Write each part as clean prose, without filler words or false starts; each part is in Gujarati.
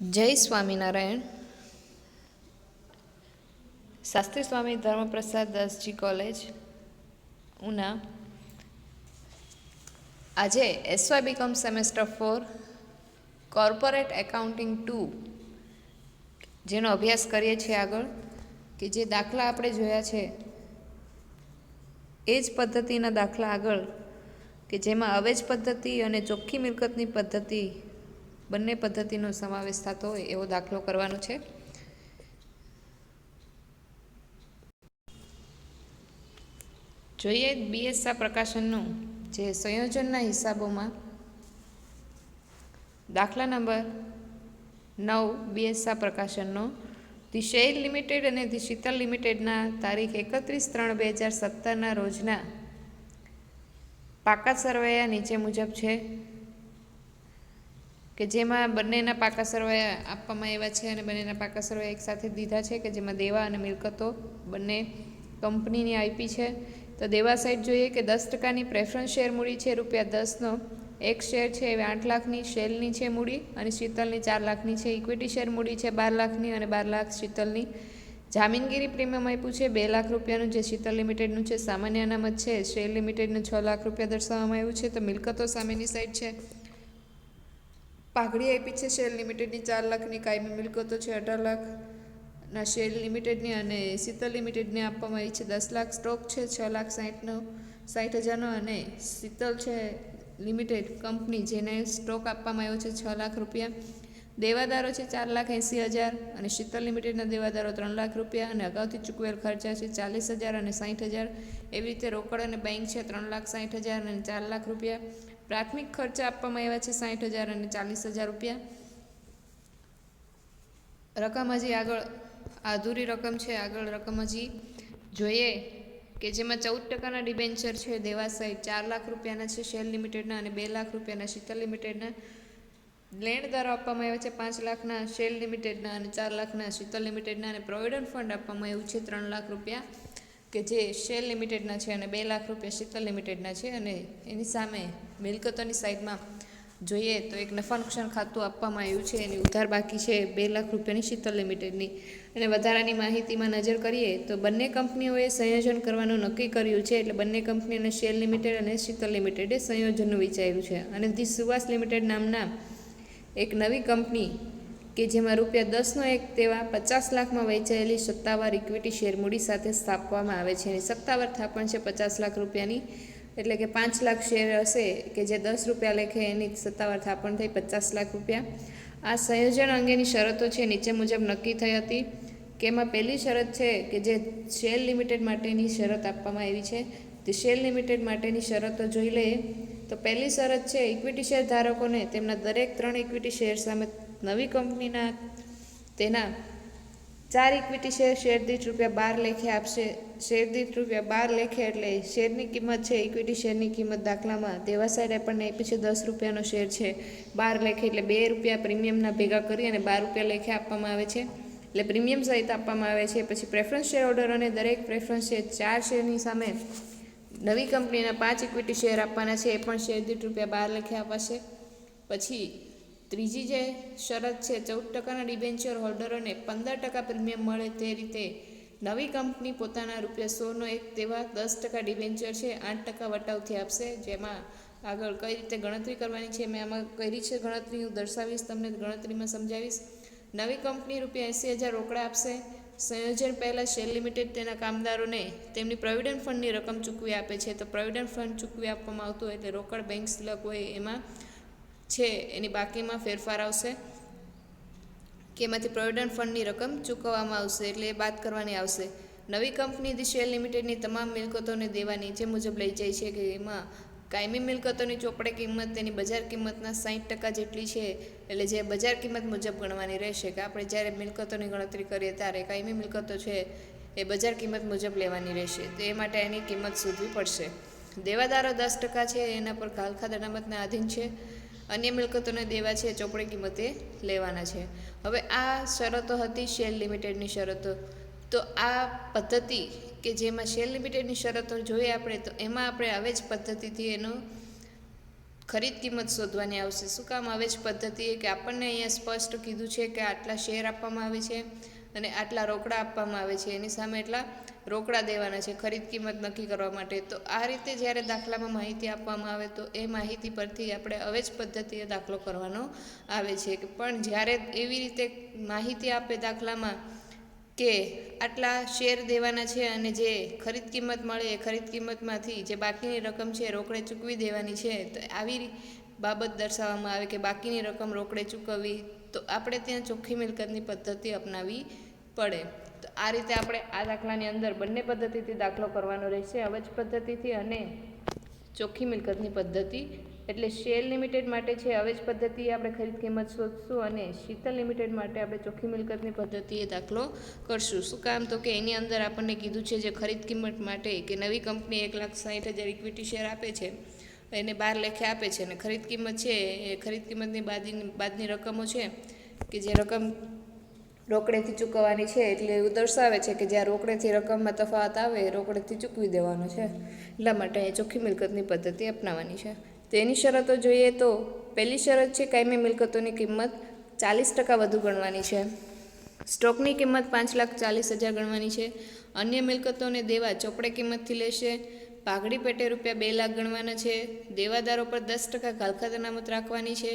જય સ્વામિનારાયણ. શાસ્ત્રી સ્વામી ધર્મપ્રસાદ દાસજી કોલેજ ઉના. આજે SY BCom semester 4 corporate accounting 2 જેનો અભ્યાસ કરીએ છીએ આગળ, કે જે દાખલા આપણે જોયા છે એ જ પદ્ધતિના દાખલા આગળ, કે જેમાં અવેજ પદ્ધતિ અને ચોખ્ખી મિલકતની પદ્ધતિ બંને પદ્ધતિનો સમાવેશ થતો હોય એવો દાખલો કરવાનો છે. જોઈએ બીએસઆ પ્રકાશનનું જે સંયોજનના હિસાબોમાં દાખલા નંબર 9 બીએસઆ પ્રકાશનનો ધી શેર લિમિટેડ અને ધી શીતલ લિમિટેડના તારીખ 31/3/2017ના રોજના પાકા સરવૈયા નીચે મુજબ છે, કે જેમાં બંનેના પાકા સરવૈયા આપવામાં આવ્યા છે અને બંનેના પાકા સરવૈયા એકસાથે દીધા છે, કે જેમાં દેવા અને મિલકતો બંને કંપનીની આપી છે. તો દેવા સાઈડ જોઈએ કે 10%ની પ્રેફરન્સ શેર મૂડી છે ₹10નો, એક શેર છે એ 8 લાખની શેલની છે મૂડી, અને શીતલની 4 લાખની છે. ઇક્વિટી શેર મૂડી છે 12 લાખની અને 12 લાખ શીતલની. જામીનગીરી પ્રીમિયમ આપ્યું છે ₹2 લાખ જે શીતલ લિમિટેડનું છે. સામાન્ય અનામત છે શેર લિમિટેડને ₹6 લાખ દર્શાવવામાં આવ્યું છે. તો મિલકતો સામેની સાઈડ છે પાઘડી આપી છે શેર લિમિટેડની 4 લાખની, કાયમી મિલકતો છે 18 લાખના શેર લિમિટેડની, અને શીતલ લિમિટેડને આપવામાં આવી છે 10 લાખ. સ્ટોક છે 6,60,000નો, અને શીતલ છે લિમિટેડ કંપની જેને સ્ટોક આપવામાં આવ્યો છે ₹6 લાખ. દેવાદારો છે 4,80,000 અને શીતલ લિમિટેડના દેવાદારો ₹3 લાખ, અને અગાઉથી ચૂકવેલ ખર્ચા છે 40,000 અને 60,000. એવી રીતે રોકડ અને બેંક છે 3,60,000 અને ₹4 લાખ. પ્રાથમિક ખર્ચા આપવામાં આવ્યા છે 60,000 અને ₹40,000. રકમ હજી આગળ અધૂરી રકમ છે. આગળ રકમ હજી જોઈએ કે જેમાં 14%ના ડિબેન્ચર છે દેવા સાઈડ ₹4 લાખના છે શેર લિમિટેડના, અને ₹2 લાખના શીતલ લિમિટેડના. લેણદારો આપવામાં આવ્યા છે 5 લાખના શેર લિમિટેડના અને 4 લાખના શીતલ લિમિટેડના, અને પ્રોવિડન્ટ ફંડ આપવામાં આવ્યું છે ₹3 લાખ, કે જે શેર લિમિટેડના છે, અને ₹2 લાખ શીતલ લિમિટેડના છે. અને એની સામે મિલકતોની સાઈડમાં જોઈએ તો એક નફા નુકસાન ખાતું આપવામાં આવ્યું છે, એની ઉધાર બાકી છે ₹2 લાખ શીતલ લિમિટેડની. અને વધારાની માહિતીમાં નજર કરીએ તો બંને કંપનીઓએ સંયોજન કરવાનું નક્કી કર્યું છે, એટલે બંને કંપનીઓને શેર લિમિટેડ અને શીતલ લિમિટેડે સંયોજનનું વિચાર્યું છે. અને ધી સુવાસ લિમિટેડ નામના એક નવી કંપની, કે જેમાં ₹10નો એક તેવા 50 લાખમાં વેચાયેલી સત્તાવાર ઇક્વિટી શેર મૂડી સાથે સ્થાપવામાં આવે છે. એની સત્તાવાર થાપણ છે ₹50 લાખ, એટલે કે 5 લાખ શેર હશે કે જે ₹10 લેખે એની સત્તાવાર થાપણ થઈ ₹50 લાખ. આ સંયોજન અંગેની શરતો છે નીચે મુજબ નક્કી થઈ હતી, કે એમાં પહેલી શરત છે કે જે શેર લિમિટેડ માટેની શરત આપવામાં આવી છે. તે શેર લિમિટેડ માટેની શરતો જોઈ લઈએ તો પહેલી શરત છે ઇક્વિટી શેર ધારકોને તેમના દરેક 3 ઇક્વિટી શેર સામે નવી કંપનીના તેના 4 ઇક્વિટી શેર દીઠ ₹12 લેખે આપશે. શેર દીઠ ₹12 લેખે એટલે શેરની કિંમત છે ઇક્વિટી શેરની કિંમત દાખલામાં દેવા સાઈડ આપણને આપી છે ₹10નો શેર છે 12 લેખે, એટલે ₹2 પ્રીમિયમના ભેગા કરી અને ₹12 લેખે આપવામાં આવે છે, એટલે પ્રીમિયમ સહિત આપવામાં આવે છે. પછી પ્રેફરન્સ શેર હોલ્ડરોને દરેક પ્રેફરન્સ શેર 4 શેરની સામે નવી કંપનીના 5 ઇક્વિટી શેર આપવાના છે, એ પણ શેર દીઠ ₹12 લેખે અપાશે. પછી ત્રીજી જે શરત છે 14%ના ડિબેન્ચર હોલ્ડરોને 15% પ્રીમિયમ મળે તે રીતે નવી કંપની પોતાના ₹100નો એક તેવા 10% ડિબેન્ચર છે 8% વટાવથી આપશે. જેમાં આગળ કઈ રીતે ગણતરી કરવાની છે મેં આમાં કરી છે ગણતરી, હું દર્શાવીશ તમને, ગણતરીમાં સમજાવીશ. નવી કંપની ₹80,000 રોકડા આપશે. સંયોજન પહેલાં શેર લિમિટેડ તેના કામદારોને તેમની પ્રોવિડન્ટ ફંડની રકમ ચૂકવી આપે છે. તો પ્રોવિડન્ટ ફંડ ચૂકવી આપવામાં આવતું હોય એટલે રોકડ બેંક સિલક હોય એમાં છે એની બાકીમાં ફેરફાર આવશે, કે એમાંથી પ્રોવિડન્ટ ફંડની રકમ ચૂકવવામાં આવશે, એટલે એ બાદ કરવાની આવશે. નવી કંપની ધી શેર લિમિટેડની તમામ મિલકતોને દેવા નીચે મુજબ લઈ જાય છે, કે એમાં કાયમી મિલકતોની ચોપડે કિંમત તેની બજાર કિંમતના 60% જેટલી છે, એટલે જે બજાર કિંમત મુજબ ગણવાની રહેશે, કે આપણે જ્યારે મિલકતોની ગણતરી કરીએ ત્યારે કાયમી મિલકતો છે એ બજાર કિંમત મુજબ લેવાની રહેશે. તો એ માટે એની કિંમત શોધવી પડશે. દેવાદારો 10% છે એના પર ખાલખાદ અનામતના આધીન છે. અન્ય મિલકતોને દેવા છે ચોપડી કિંમતે લેવાના છે. હવે આ શરતો હતી શેર લિમિટેડની શરતો. તો આ પદ્ધતિ કે જેમાં શેર લિમિટેડની શરતો જોઈએ આપણે, તો એમાં આપણે આવે જ પદ્ધતિથી એનો ખરીદ કિંમત શોધવાની આવશે. શું કામ આવે છે પદ્ધતિ કે આપણને અહીંયા સ્પષ્ટ કીધું છે કે આટલા શેર આપવામાં આવે છે અને આટલા રોકડા આપવામાં આવે છે, એની સામે એટલા રોકડા દેવાના છે ખરીદ કિંમત નક્કી કરવા માટે. તો આ રીતે જ્યારે દાખલામાં માહિતી આપવામાં આવે તો એ માહિતી પરથી આપણે અવેજ પદ્ધતિએ દાખલો કરવાનો આવે છે. પણ જ્યારે એવી રીતે માહિતી આપે દાખલામાં કે આટલા શેર દેવાના છે અને જે ખરીદ કિંમત મળે એ ખરીદ કિંમતમાંથી જે બાકીની રકમ છે રોકડે ચૂકવી દેવાની છે, તો આવી બાબત દર્શાવવામાં આવે કે બાકીની રકમ રોકડે ચૂકવવી, તો આપણે ત્યાં ચોખ્ખી મિલકતની પદ્ધતિ અપનાવવી પડે. તો આ રીતે આપણે આ દાખલાની અંદર બંને પદ્ધતિથી દાખલો કરવાનો રહેશે, અવેજ પદ્ધતિથી અને ચોખ્ખી મિલકતની પદ્ધતિ. એટલે શેલ લિમિટેડ માટે છે અવેજ પદ્ધતિ આપણે ખરીદ કિંમત શોધશું અને શીતલ લિમિટેડ માટે આપણે ચોખ્ખી મિલકતની પદ્ધતિએ દાખલો કરશું. શું કામ? તો કે એની અંદર આપણને કીધું છે જે ખરીદ કિંમત માટે કે નવી કંપની 1,60,000 ઇક્વિટી શેર આપે છે, એને 12 લેખે આપે છે અને ખરીદ કિંમત છે એ ખરીદ કિંમતની બાદની રકમો છે કે જે રકમ રોકડેથી ચૂકવવાની છે, એટલે એવું દર્શાવે છે કે જ્યાં રોકડેથી રકમમાં તફાવત આવે એ રોકડેથી ચૂકવી દેવાનો છે. એટલા માટે એ ચોખ્ખી મિલકતની પદ્ધતિ અપનાવવાની છે. તેની શરતો જોઈએ તો પહેલી શરત છે કાયમી મિલકતોની કિંમત 40% વધુ ગણવાની છે. સ્ટોકની કિંમત 5,40,000 ગણવાની છે. અન્ય મિલકતોને દેવા ચોપડે કિંમતથી લેશે. પાઘડી પેટે રૂપિયા 2 લાખ ગણવાના છે. દેવાદારો પર 10% ઘાલખાત અનામત રાખવાની છે.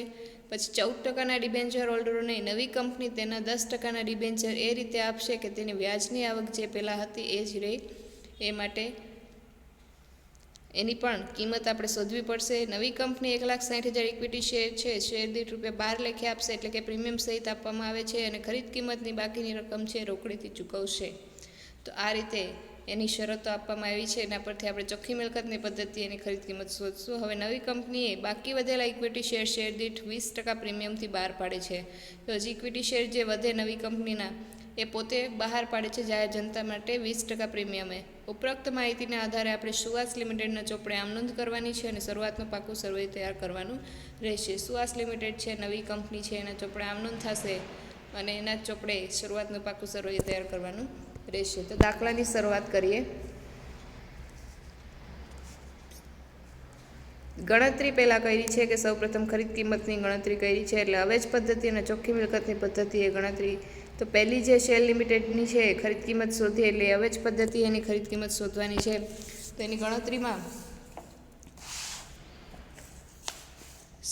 પછી 14%ના ડિબેન્ચર હોલ્ડરોને નવી કંપની તેના 10%ના ડિબેન્ચર એ રીતે આપશે કે તેની વ્યાજની આવક જે પહેલાં હતી એ જ રહે. એ માટે એની પણ કિંમત આપણે શોધવી પડશે. નવી કંપની 1,60,000 ઇક્વિટી શેર છે, શેર દીઠ રૂપિયા 12 લેખે આપશે, એટલે કે પ્રીમિયમ સહિત આપવામાં આવે છે અને ખરીદ કિંમતની બાકીની રકમ છે રોકડીથી ચૂકવશે. તો આ રીતે એની શરતો આપવામાં આવી છે, એના પરથી આપણે ચોખ્ખી મિલકતની પદ્ધતિ એની ખરીદ કિંમત શોધશું. હવે નવી કંપનીએ બાકી વધેલા ઇક્વિટી શેર દીઠ 20% પ્રીમિયમથી બહાર પાડે છે. તો હજી ઇક્વિટી શેર જે વધે નવી કંપનીના એ પોતે બહાર પાડે છે જાહેર જનતા માટે 20% પ્રીમિયમે. ઉપરોક્ત માહિતીના આધારે આપણે સુવાસ લિમિટેડના ચોપડે આમ નોંધ કરવાની છે અને શરૂઆતનું પાકું સર્વે તૈયાર કરવાનું રહેશે. સુવાસ લિમિટેડ છે નવી કંપની છે, એના ચોપડે આમ નોંધ થશે અને એના ચોપડે શરૂઆતનું પાકું સર્વે તૈયાર કરવાનું રહેશે. તો દાખલાની શરૂઆત કરીએ. ગણતરી પહેલાં કરી છે કે સૌપ્રથમ ખરીદ કિંમતની ગણતરી કરી છે, એટલે અવેજ પદ્ધતિ અને ચોખ્ખી મિલકતની પદ્ધતિએ ગણતરી. તો પહેલી જે શેલ લિમિટેડની છે ખરીદ કિંમત શોધી, એટલે અવેજ પદ્ધતિ એની ખરીદ કિંમત શોધવાની છે. તો એની ગણતરીમાં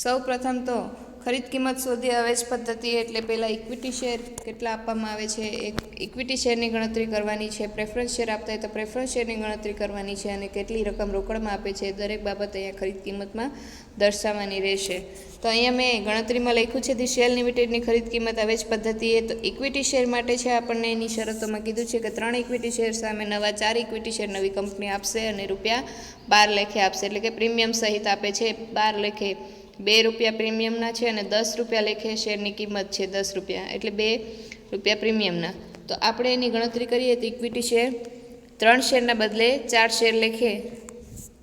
સૌ પ્રથમ તો ખરીદ કિંમત શોધી અવેજ પદ્ધતિ એટલે પહેલાં ઇક્વિટી શેર કેટલા આપવામાં આવે છે એ ઇક્વિટી શેરની ગણતરી કરવાની છે. પ્રેફરન્સ શેર આપતા હોય તો પ્રેફરન્સ શેરની ગણતરી કરવાની છે અને કેટલી રકમ રોકડમાં આપે છે દરેક બાબત અહીંયા ખરીદ કિંમતમાં દર્શાવવાની રહેશે. તો અહીંયા મેં ગણતરીમાં લખ્યું છે ધી શેલ લિમિટેડની ખરીદ કિંમત અવેજ પદ્ધતિએ. તો ઇક્વિટી શેર માટે છે આપણને એની શરતોમાં કીધું છે કે 3 ઇક્વિટી શેર સામે નવા 4 ઇક્વિટી શેર નવી કંપની આપશે અને રૂપિયા 12 લેખે આપશે, એટલે કે પ્રીમિયમ સહિત આપે છે 12 લેખે. 2 રૂપિયા પ્રીમિયમના છે અને 10 રૂપિયા લેખે શેરની કિંમત છે 10 રૂપિયા, એટલે 2 રૂપિયા પ્રીમિયમના. તો આપણે એની ગણતરી કરીએ તો ઇક્વિટી શેર 3 શેરના બદલે 4 શેર લેખે.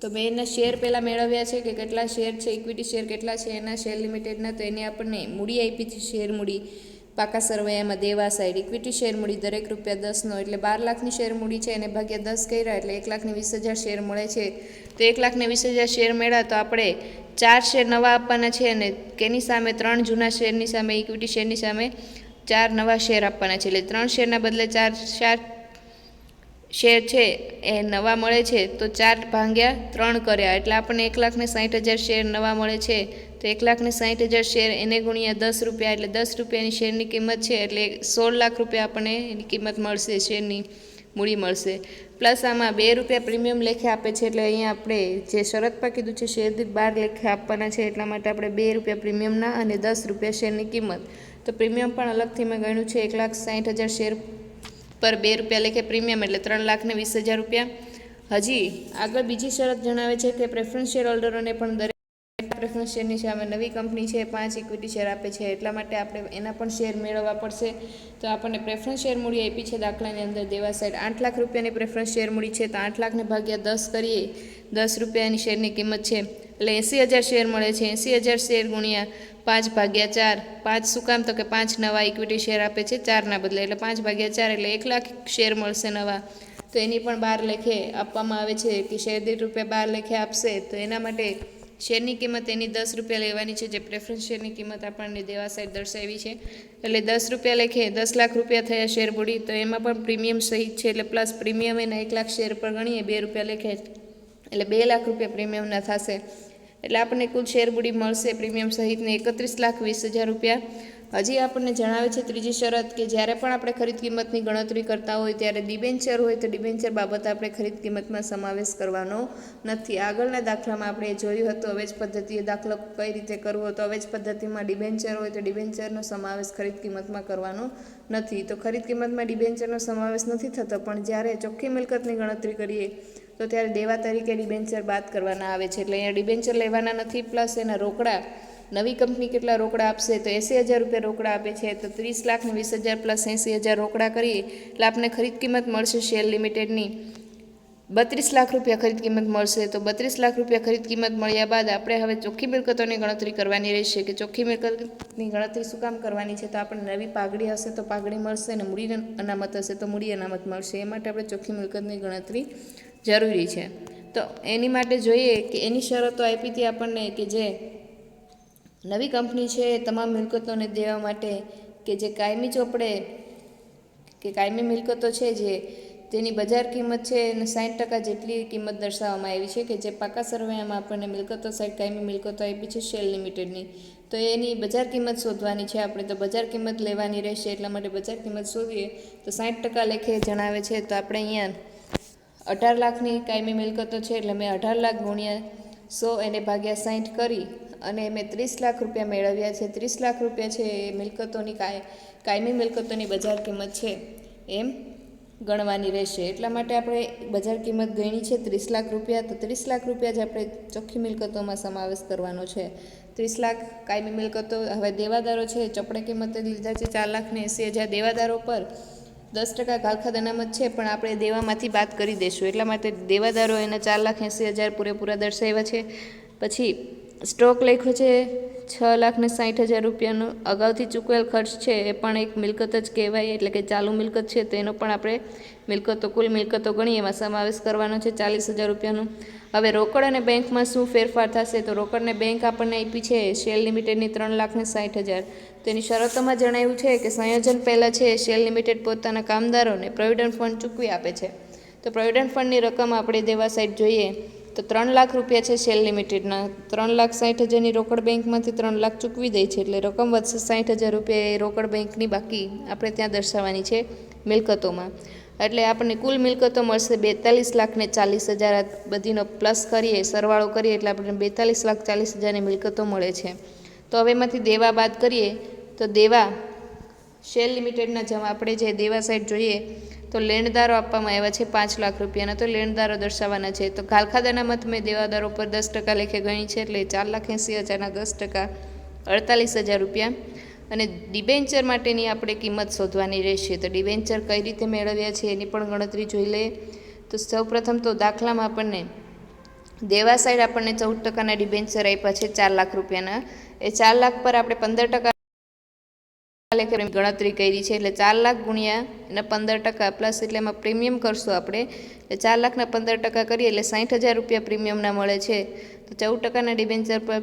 તો મેં એના શેર પહેલાં મેળવ્યા છે કે કેટલા શેર છે, ઇક્વિટી શેર કેટલા છે એના શેર લિમિટેડના. તો એને આપણને મૂડી આપી છે, શેર મૂડી પાકા સરવૈયામાં દેવા સાઈડ ઇક્વિટી શેર મૂડી દરેક રૂપિયા 10નો, એટલે 12 લાખની શેર મૂડી છે એને ભાગ્યા 10 કર્યા એટલે 1,20,000 શેર મળે છે. તો 1,20,000 શેર મળ્યા તો આપણે 4 શેર નવા આપવાના છે અને કેની સામે 3 જૂના શેરની સામે ઇક્વિટી શેરની સામે 4 નવા શેર આપવાના છે. એટલે 3 શેરના બદલે 4 શેર છે એ નવા મળે છે, તો 4 ભાગ્યા 3 કર્યા એટલે આપણને 1,60,000 શેર નવા મળે છે. તો 1,60,000 શેર એને ગુણ્યા 10 રૂપિયા એટલે 10 રૂપિયાની શેરની કિંમત છે, એટલે 16 લાખ રૂપિયા આપણને એની કિંમત મળશે, શેરની મૂડી મળશે. પ્લસ આમાં 2 રૂપિયા પ્રીમિયમ લેખે આપે છે, એટલે અહીંયા આપણે જે શરતમાં કીધું છે શેર દીઠ 12 લેખે આપવાના છે, એટલા માટે આપણે 2 રૂપિયા પ્રીમિયમના અને 10 રૂપિયા શેરની કિંમત. તો પ્રીમિયમ પણ અલગથી મેં ગણ્યું છે 1,60,000 શેર પર 2 રૂપિયા લેખે પ્રીમિયમ એટલે 3,20,000 રૂપિયા. હજી આગળ બીજી શરત જણાવે છે કે પ્રેફરન્સ શેર હોલ્ડરોને પણ દરેક પ્રેફરન્સ શેરની સામે નવી કંપની છે 5 ઇક્વિટી શેર આપે છે, એટલા માટે આપણે એના પણ શેર મેળવવા પડશે. તો આપણને પ્રેફરન્સ શેર મૂડી આપી છે દાખલાની અંદર દેવા સાઈડ 8 લાખ રૂપિયાની પ્રેફરન્સ શેર મૂડી છે. તો 8 લાખને ભાગ્યા 10 કરીએ, 10 રૂપિયાની શેરની કિંમત છે એટલે 80,000 શેર મળે છે. 80,000 શેર ગુણ્યા 5 ભાગ્યા 4, 5 શું કામ તો કે 5 નવા ઇક્વિટી શેર આપે છે 4ના બદલે, એટલે 5 ભાગ્યા 4 એટલે 1 લાખ શેર મળશે નવા. તો એની પણ 12 લેખે આપવામાં આવે છે કે શેર દીઠ રૂપિયા 12 લેખે આપશે. તો એના માટે શેરની કિંમત એની 10 રૂપિયા લેવાની છે, જે પ્રેફરન્સ શેરની કિંમત આપણને દેવા સાઈડ દર્શાવી છે. એટલે 10 રૂપિયા લેખે 10 લાખ રૂપિયા થયા શેર મૂડી. તો એમાં પણ પ્રીમિયમ સહિત છે, એટલે પ્લસ પ્રીમિયમ એના 1 લાખ શેર પર ગણીએ 2 રૂપિયા લેખે, એટલે 2 લાખ રૂપિયા પ્રીમિયમના થશે. એટલે આપણને કુલ શેર મૂડી મળશે પ્રીમિયમ સહિતને 31,20,000 રૂપિયા. હજી આપણને જણાવે છે ત્રીજી શરત કે જ્યારે પણ આપણે ખરીદ કિંમતની ગણતરી કરતા હોય ત્યારે ડિબેન્ચર હોય તો ડિબેન્ચર બાબત આપણે ખરીદ કિંમતમાં સમાવેશ કરવાનો નથી. આગળના દાખલામાં આપણે જોયું હતું અવેજ પદ્ધતિએ દાખલો કઈ રીતે કરવો, તો અવેજ પદ્ધતિમાં ડિબેન્ચર હોય તો ડિબેન્ચરનો સમાવેશ ખરીદ કિંમતમાં કરવાનો નથી. તો ખરીદ કિંમતમાં ડિબેન્ચરનો સમાવેશ નથી થતો, પણ જ્યારે ચોખ્ખી મિલકતની ગણતરી કરીએ તો ત્યારે દેવા તરીકે ડિબેન્ચર બાદ કરવાના આવે છે. એટલે અહીંયા ડિબેન્ચર લેવાના નથી. પ્લસ એના રોકડા, નવી કંપની કેટલા રોકડા આપશે, તો 80,000 રૂપિયા રોકડા આપે છે, તો 30,20,000 પ્લસ 80,000 રોકડા કરીએ એટલે આપણને ખરીદ કિંમત મળશે શેર લિમિટેડની 32 લાખ રૂપિયા ખરીદ કિંમત મળશે. તો 32 લાખ રૂપિયા ખરીદ કિંમત મળ્યા બાદ આપણે હવે ચોખ્ખી મિલકતોની ગણતરી કરવાની રહેશે. કે ચોખ્ખી મિલકતની ગણતરી શું કામ કરવાની છે, તો આપણને નવી પાઘડી હશે તો પાઘડી મળશે, અને મૂડી અનામત હશે તો મૂડી અનામત મળશે. એ માટે આપણે ચોખ્ખી મિલકતની ગણતરી જરૂરી છે. તો એની માટે જોઈએ કે એની શરતો આપી હતી આપણને કે જે નવી કંપની છે એ તમામ મિલકતોને દેવા માટે કે જે કાયમી ચોપડે કે કાયમી મિલકતો છે જે તેની બજાર કિંમત છે એને 60% જેટલી કિંમત દર્શાવવામાં આવી છે. કે જે પાકા સરવૈયામાં આપણને મિલકતો સાઈડ કાયમી મિલકતો આપી છે શેર લિમિટેડની, તો એની બજાર કિંમત શોધવાની છે આપણે. તો બજાર કિંમત લેવાની રહેશે. એટલા માટે બજાર કિંમત શોધીએ તો 60% લેખે જણાવે છે. તો આપણે અહીંયા 18 લાખની કાયમી મિલકતો છે, એટલે મેં 18 લાખ ગુણ્યા 100 એને ભાગ્યા 60 કરી અને મેં 30 લાખ રૂપિયા મેળવ્યા છે. 30 લાખ રૂપિયા છે એ મિલકતોની કાયમી મિલકતોની બજાર કિંમત છે એમ ગણવાની રહેશે. એટલા માટે આપણે બજાર કિંમત ગણી છે 30 લાખ રૂપિયા. તો 30 લાખ રૂપિયા જ આપણે ચોખ્ખી મિલકતોમાં સમાવેશ કરવાનો છે. 30 લાખ કાયમી મિલકતો. હવે દેવાદારો છે ચોપડે કિંમતે લીધા છે 4,80,000. દેવાદારો પર 10% ઘાલખાદ અનામત છે, પણ આપણે દેવામાંથી બાદ કરી દઈશું. એટલા માટે દેવાદારો એના 4,80,000 પૂરેપૂરા દર્શાવ્યા છે. પછી સ્ટોક લખ્યો છે 6,60,000 રૂપિયાનો. અગાઉથી ચૂકવેલ ખર્ચ છે એ પણ એક મિલકત જ કહેવાય, એટલે કે ચાલુ મિલકત છે. તેનો પણ આપણે મિલકતો કુલ મિલકતો ગણી એમાં સમાવેશ કરવાનો છે 40,000 રૂપિયાનો. હવે રોકડ અને બેંકમાં શું ફેરફાર થશે, તો રોકડને બેંક આપણને આપી છે શેર લિમિટેડની 3,60,000. તેની શરતોમાં જણાવ્યું છે કે સંયોજન પહેલાં છે શેર લિમિટેડ પોતાના કામદારોને પ્રોવિડન્ટ ફંડ ચૂકવી આપે છે. તો પ્રોવિડન્ટ ફંડની રકમ આપણે દેવા સાઈડ જોઈએ તો 3 લાખ રૂપિયા છે શેર લિમિટેડના. 3,60,000ની રોકડ બેંકમાંથી 3 લાખ ચૂકવી દે છે, એટલે રકમ વધશે 60,000 રૂપિયા એ રોકડ બેંકની બાકી આપણે ત્યાં દર્શાવવાની છે મિલકતોમાં. એટલે આપણને કુલ મિલકતો મળશે 42,40,000. આ બધીનો પ્લસ કરીએ, સરવાળો કરીએ એટલે આપણને 42,40,000ની મિલકતો મળે છે. તો હવે એમાંથી દેવા બાદ કરીએ તો દેવા શેર લિમિટેડના જેમ આપણે જે દેવા સાઈડ જોઈએ તો લેણદારો આપવામાં આવ્યા છે 5 લાખ રૂપિયાના. તો લેણદારો દર્શાવવાના છે. તો ઘાલખાદ અનામત મેં દેવાદારો પર 10% લેખે ગણી છે, એટલે 4,80,000ના 10% 48,000 રૂપિયા. અને ડિબેન્ચર માટેની આપણે કિંમત શોધવાની રહેશે. તો ડિબેન્ચર કઈ રીતે મેળવ્યા છે એની પણ ગણતરી જોઈ લઈએ. તો સૌપ્રથમ તો દાખલામાં આપણને દેવા સાઈડ આપણને 14%ના ડિબેન્ચર આપ્યા છે 4 લાખ રૂપિયાના. એ 4 લાખ પર આપણે 15% લેખે ગણતરી કરી છે, એટલે 4 લાખ ગુણ્યા એના 15% પ્લસ એટલે એમાં પ્રીમિયમ કરશું આપણે. એટલે 4 લાખના 15% કરીએ એટલે 60,000 રૂપિયા પ્રીમિયમના મળે છે. તો 14%ના ડિબેન્ચર પર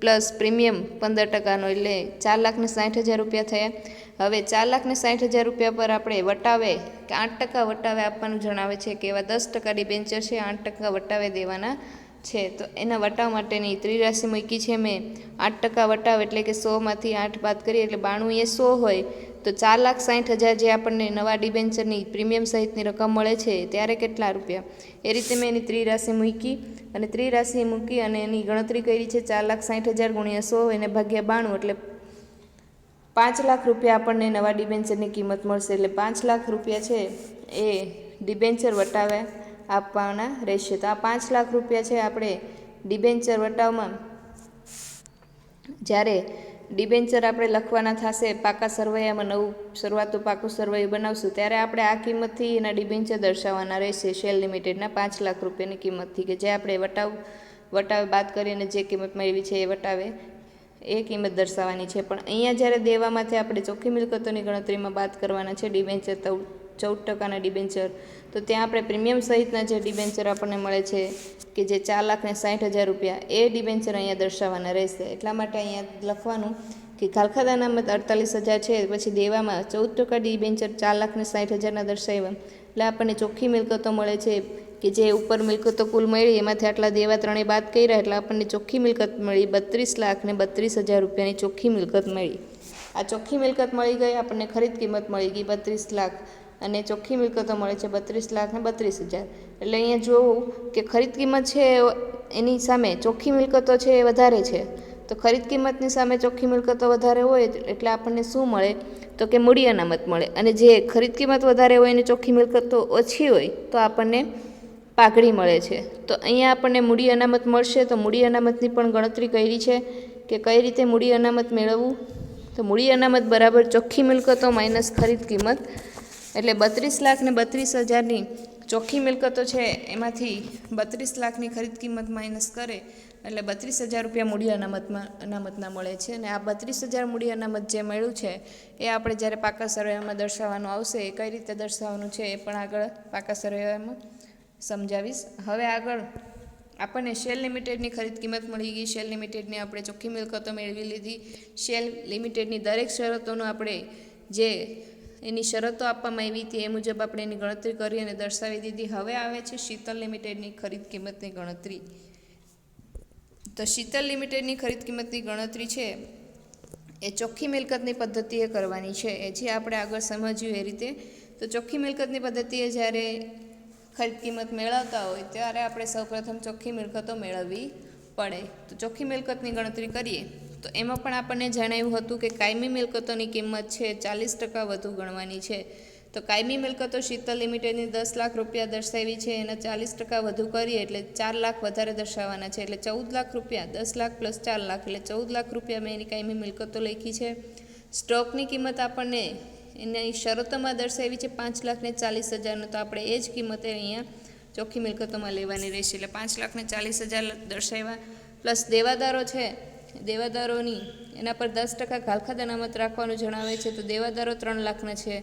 પ્લસ પ્રીમિયમ 15%નો એટલે 4,60,000 રૂપિયા થયા. હવે 4,60,000 રૂપિયા પર આપણે વટાવે કે 8% વટાવે આપવાનું જણાવે છે કે એવા 10% ડિબેન્ચર છે, 8% વટાવે દેવાના છે. તો એના વટાવ માટેની ત્રિરાશિ મૂકી છે મેં 8% વટાવ, એટલે કે 100માંથી 8 બાદ કરીએ એટલે 92 એ 100 હોય. તો 4,60,000 જે આપણને નવા ડિબેન્ચરની પ્રીમિયમ સહિતની રકમ મળે છે ત્યારે કેટલા રૂપિયા, એ રીતે મેં એની ત્રિરાશિ મૂકી અને ત્રિરાશિ મૂકી અને એની ગણતરી કરી છે 4,60,000 ગુણ્યા 100 એને ભાગ્યા 92, એટલે 5 લાખ રૂપિયા આપણને નવા ડિબેન્ચરની કિંમત મળશે. એટલે 5 લાખ રૂપિયા છે એ ડિબેન્ચર વટાવે આપવાના રહેશે. તો આ 5 લાખ રૂપિયા છે આપણે ડિબેન્ચર વટાવમાં જ્યારે ડિબેન્ચર આપણે લખવાના થશે પાકા સરવૈયામાં, નવું શરૂઆતનું પાકું સરવૈયું બનાવશું ત્યારે આપણે આ કિંમતથી એના ડિબેન્ચર દર્શાવવાના રહેશે શેર લિમિટેડના 5 લાખ રૂપિયાની કિંમતથી, કે જે આપણે વટાવે બાદ કરીને જે કિંમત મેળવી છે એ વટાવે એ કિંમત દર્શાવવાની છે. પણ અહીંયા જ્યારે દેવામાંથી આપણે ચોખ્ખી મિલકતોની ગણતરીમાં બાદ કરવાના છે ડિબેન્ચર 14% ડિબેન્ચર. તો ત્યાં આપણે પ્રીમિયમ સહિતના જે ડિબેન્ચર આપણને મળે છે કે જે 4,60,000 રૂપિયા, એ ડિબેન્ચર અહીંયા દર્શાવવાના રહેશે. એટલા માટે અહીંયા લખવાનું કે ખાલખાદ અનામત 48,000 છે, પછી દેવામાં 14% ડિબેન્ચર 4,60,000 દર્શાવ્યા, એટલે આપણને ચોખ્ખી મિલકતો મળે છે કે જે ઉપર મિલકતો કુલ મળી એમાંથી આટલા દેવા ત્રણેય બાદ કર્યા એટલે આપણને ચોખ્ખી મિલકત મળી 32,32,000 રૂપિયાની ચોખ્ખી મિલકત મળી. આ ચોખ્ખી મિલકત મળી ગઈ, આપણને ખરીદ કિંમત મળી ગઈ 32 લાખ અને ચોખ્ખી મિલકતો મળે છે 32,32,000. એટલે અહીંયા જોવું કે ખરીદ કિંમત છે એની સામે ચોખ્ખી મિલકતો છે એ વધારે છે, તો ખરીદ કિંમતની સામે ચોખ્ખી મિલકતો વધારે હોય એટલે આપણને શું મળે તો કે મૂડી અનામત મળે, અને જે ખરીદ કિંમત વધારે હોય અને ચોખ્ખી મિલકતો ઓછી હોય તો આપણને પાઘડી મળે છે. તો અહીંયા આપણને મૂડી અનામત મળશે. તો મૂડી અનામતની પણ ગણતરી કરી છે કે કઈ રીતે મૂડી અનામત મેળવવું. તો મૂડી અનામત બરાબર ચોખ્ખી મિલકતો માઇનસ ખરીદ કિંમત, એટલે 32,32,000ની ચોખ્ખી મિલકતો છે એમાંથી 32 લાખની ખરીદ કિંમત માઇનસ કરે એટલે 32,000 રૂપિયા મૂડી અનામતના મળે છે. અને આ 32,000 મૂડી અનામત જે મળ્યું છે એ આપણે જ્યારે પાકા સરવૈયામાં દર્શાવવાનું આવશે, એ કઈ રીતે દર્શાવવાનું છે એ પણ આગળ પાકા સરવૈયામાં સમજાવીશ. હવે આગળ આપણને શેલ લિમિટેડની ખરીદ કિંમત મળી ગઈ. શેલ લિમિટેડની આપણે ચોખ્ખી મિલકતો મેળવી લીધી. શેલ લિમિટેડની દરેક શરતોનું આપણે જે એની શરતો આપવામાં આવી હતી એ મુજબ આપણે એની ગણતરી કરી અને દર્શાવી દીધી. હવે આવે છે શીતલ લિમિટેડની ખરીદ કિંમતની ગણતરી. તો શીતલ લિમિટેડની ખરીદ કિંમતની ગણતરી છે એ ચોખ્ખી મિલકતની પદ્ધતિએ કરવાની છે, એ જે આપણે આગળ સમજ્યું એ રીતે. તો ચોખ્ખી મિલકતની પદ્ધતિએ જ્યારે ખરીદ કિંમત મેળવતા હોય ત્યારે આપણે સૌપ્રથમ ચોખ્ખી મિલકતો મેળવવી પડે. તો ચોખ્ખી મિલકતની ગણતરી કરીએ તો એમાં પણ આપણને જણાવ્યું હતું કે કાયમી મિલકતોની કિંમત છે 40% વધુ ગણવાની છે. તો કાયમી મિલકતો શીતલ લિમિટેડની 10 લાખ રૂપિયા દર્શાવી છે, એના 40% વધુ કરીએ એટલે 4 લાખ વધારે દર્શાવવાના છે, એટલે 14 લાખ રૂપિયા. 10 લાખ પ્લસ 4 લાખ એટલે 14 લાખ રૂપિયા મેં એની કાયમી મિલકતો લખી છે. સ્ટોકની કિંમત આપણને એની શરતોમાં દર્શાવી છે 5,40,000, તો આપણે એ જ કિંમતે અહીંયા ચોખ્ખી મિલકતોમાં લેવાની રહેશે, એટલે 5,40,000 દર્શાવ્યા. પ્લસ દેવાદારો છે, દેવાદારોની એના પર 10% ખાલખાદ અનામત રાખવાનું જણાવે છે. તો દેવાદારો 3 લાખના છે,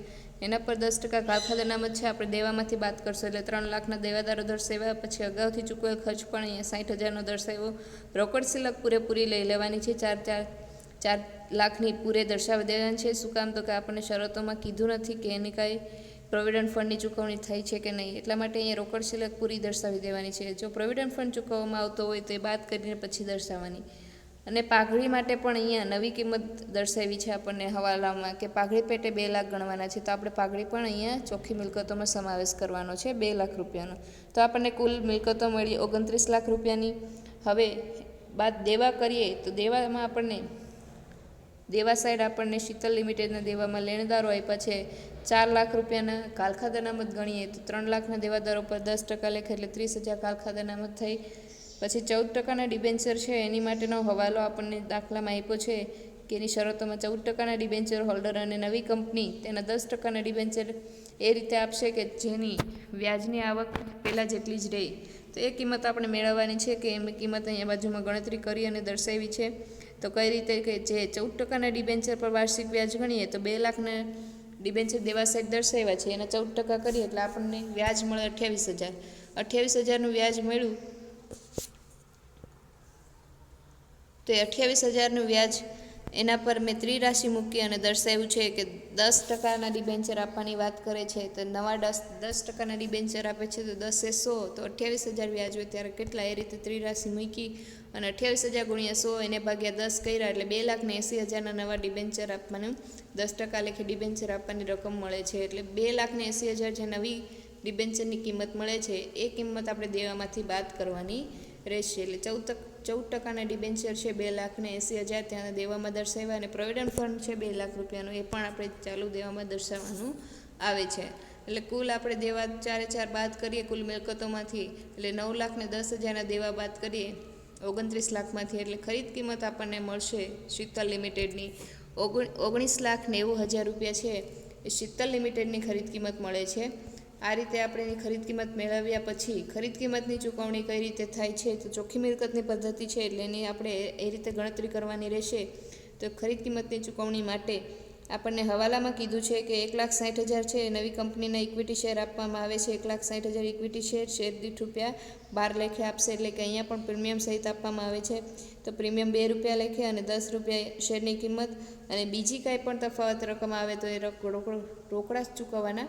એના પર 10% ખાલખાદ અનામત છે, આપણે દેવામાંથી બાદ કરશું એટલે 3 લાખના દેવાદારો દર્શાવ્યા. પછી અગાઉથી ચૂકવેલ ખર્ચ પણ અહીંયા 60,000નો દર્શાવ્યો. રોકડ સિલક પૂરેપૂરી લઈ લેવાની છે, 4 લાખની પૂરે દર્શાવી દેવાની છે. શું કામ તો કે આપણને શરતોમાં કીધું નથી કે એની કાંઈ પ્રોવિડન્ટ ફંડની ચૂકવણી થાય છે કે નહીં, એટલા માટે અહીંયા રોકડ સિલક પૂરી દર્શાવી દેવાની છે. જો પ્રોવિડન્ટ ફંડ ચૂકવવામાં આવતો હોય તો એ બાદ કરીને પછી દર્શાવવાની. અને પાઘડી માટે પણ અહીંયા નવી કિંમત દર્શાવી છે આપણને હવાલામાં કે પાઘડી પેટે 2 લાખ ગણવાના છે. તો આપણે પાઘડી પણ અહીંયા ચોખ્ખી મિલકતોમાં સમાવેશ કરવાનો છે 2 લાખ રૂપિયાનો. તો આપણને કુલ મિલકતો મળી 29 લાખ રૂપિયાની. હવે બાદ દેવા કરીએ તો દેવામાં આપણને દેવા સાઈડ આપણને શીતલ લિમિટેડના દેવામાં લેણદારો આપ્યા છે 4 લાખ રૂપિયાના. ખાલખાદ અનામત ગણીએ તો 3 લાખના દેવાદારો પર 10% લેખે એટલે 30,000 ખાલખાદ અનામત થઈ. પછી 14%ના ડિબેન્ચર છે એની માટેનો હવાલો આપણને દાખલામાં આપ્યો છે કે એની શરતોમાં 14%ના ડિબેન્ચર હોલ્ડર અને નવી કંપની તેના 10%ના ડિબેન્ચર એ રીતે આપશે કે જેની વ્યાજની આવક પહેલાં જેટલી જ રહે. તો એ કિંમત આપણે મેળવવાની છે કે એમની કિંમત અહીંયા બાજુમાં ગણતરી કરી અને દર્શાવી છે. તો કઈ રીતે કે જે 14%ના ડિબેન્ચર પર વાર્ષિક વ્યાજ ગણીએ તો 2 લાખના ડિબેન્ચર દેવા સાઈડ દર્શાવ્યા છે, એના 14% કરીએ એટલે આપણને વ્યાજ મળે 28,000. 28,000નું વ્યાજ મળ્યું તો એ 28,000નું વ્યાજ એના પર મેં ત્રિરાશિ મૂકી અને દર્શાવ્યું છે કે 10%ના ડિબેન્ચર આપવાની વાત કરે છે. તો નવા 10%ના ડિબેન્ચર આપે છે તો 10 એ 100, તો 28,000 વ્યાજ હોય ત્યારે કેટલા, એ રીતે ત્રિરાશિ મૂકી અને 28,000 ગુણ્યા 100 એને ભાગ્યા 10 કર્યા એટલે 2,80,000ના નવા ડિબેન્ચર આપવાનું 10% લેખે ડિબેન્ચર આપવાની રકમ મળે છે. એટલે 2,80,000 જે નવી ડિબેન્ચરની કિંમત મળે છે એ કિંમત આપણે દેવામાંથી બાદ કરવાની રહેશે. એટલે 14%ના ડિબેન્ચર છે 2,80,000 ત્યાં દેવામાં દર્શાવ્યા, અને પ્રોવિડન્ટ ફંડ છે 2 લાખ રૂપિયાનું, એ પણ આપણે ચાલુ દેવામાં દર્શાવવાનું આવે છે. એટલે કુલ આપણે દેવા 4 બાદ કરીએ કુલ મિલકતોમાંથી એટલે 9,10,000ના દેવા બાદ કરીએ 29 લાખમાંથી, એટલે ખરીદ કિંમત આપણને મળશે શીતલ લિમિટેડની 19,90,000 રૂપિયા છે એ શીતલ લિમિટેડની ખરીદ કિંમત મળે છે. આ રીતે આપણે એની ખરીદ કિંમત મેળવ્યા પછી ખરીદ કિંમતની ચૂકવણી કઈ રીતે થાય છે તો ચોખ્ખી મિલકતની પદ્ધતિ છે એટલે એની આપણે એ રીતે ગણતરી કરવાની રહેશે. તો ખરીદ કિંમતની ચૂકવણી માટે આપણને હવાલામાં કીધું છે કે 1,60,000 છે નવી કંપનીના ઇક્વિટી શેર આપવામાં આવે છે. 1,60,000 ઇક્વિટી શેર દીઠ ₹12 લેખે આપશે, એટલે કે અહીંયા પણ પ્રીમિયમ સહિત આપવામાં આવે છે. તો પ્રીમિયમ ₹2 લેખે અને ₹10 શેરની કિંમત, અને બીજી કાંઈ પણ તફાવત રકમ આવે તો એ રોકડા ચૂકવવાના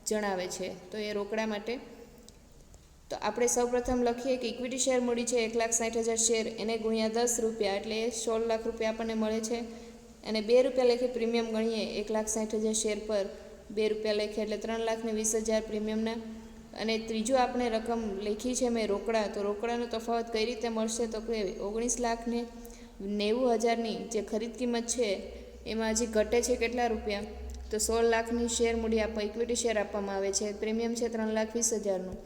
જણાવે છે. તો એ રોકડા માટે તો આપણે સૌપ્રથમ લખીએ કે ઇક્વિટી શેર મૂડી છે 1,60,000 શેર, એને ગુણ્યા ₹10 એટલે 16 લાખ રૂપિયા આપણને મળે છે. અને ₹2 લેખે પ્રીમિયમ ગણીએ 1,60,000 શેર પર ₹2 લેખે એટલે 3,20,000 પ્રીમિયમના. અને ત્રીજું આપણે રકમ લખી છે મેં રોકડા, તો રોકડાનો તફાવત કઈ રીતે મળશે તો કે 19,90,000ની જે ખરીદ કિંમત છે એમાં હજી ઘટે છે કેટલા રૂપિયા, તો 16 લાખની શેર મૂડી ઇક્વિટી શેર આપવામાં આવે છે. પ્રીમિયમ છે 3,20,000નું.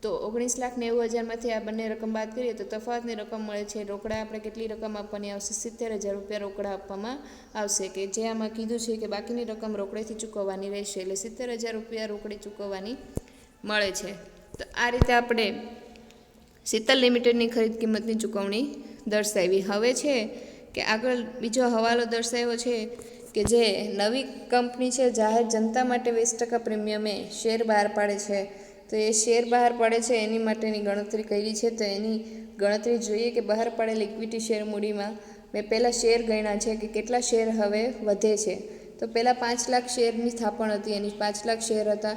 તો 19,90,000માંથી આ બંને રકમ બાદ કરીએ તો તફાવતની રકમ મળે છે. રોકડા આપણે કેટલી રકમ આપવાની આવશે, 70,000 રૂપિયા રોકડા આપવામાં આવશે, કે જે આમાં કીધું છે કે બાકીની રકમ રોકડેથી ચૂકવવાની રહેશે, એટલે 70,000 રૂપિયા રોકડી ચૂકવવાની મળે છે. તો આ રીતે આપણે શીતલ લિમિટેડની ખરીદ કિંમતની ચૂકવણી દર્શાવી. હવે છે કે આગળ બીજો હવાલો દર્શાવ્યો છે કે જે નવી કંપની છે જાહેર જનતા માટે 20% પ્રીમિયમે શેર બહાર પાડે છે. તો એ શેર બહાર પાડે છે એની માટેની ગણતરી કરી છે. તો એની ગણતરી જોઈએ કે બહાર પાડેલ ઇક્વિટી શેર મૂડીમાં મેં પહેલાં શેર ગણ્યા છે કે કેટલા શેર હવે વધે છે. તો પહેલાં 5 લાખ શેરની સ્થાપન હતી, એની 5 લાખ શેર હતા.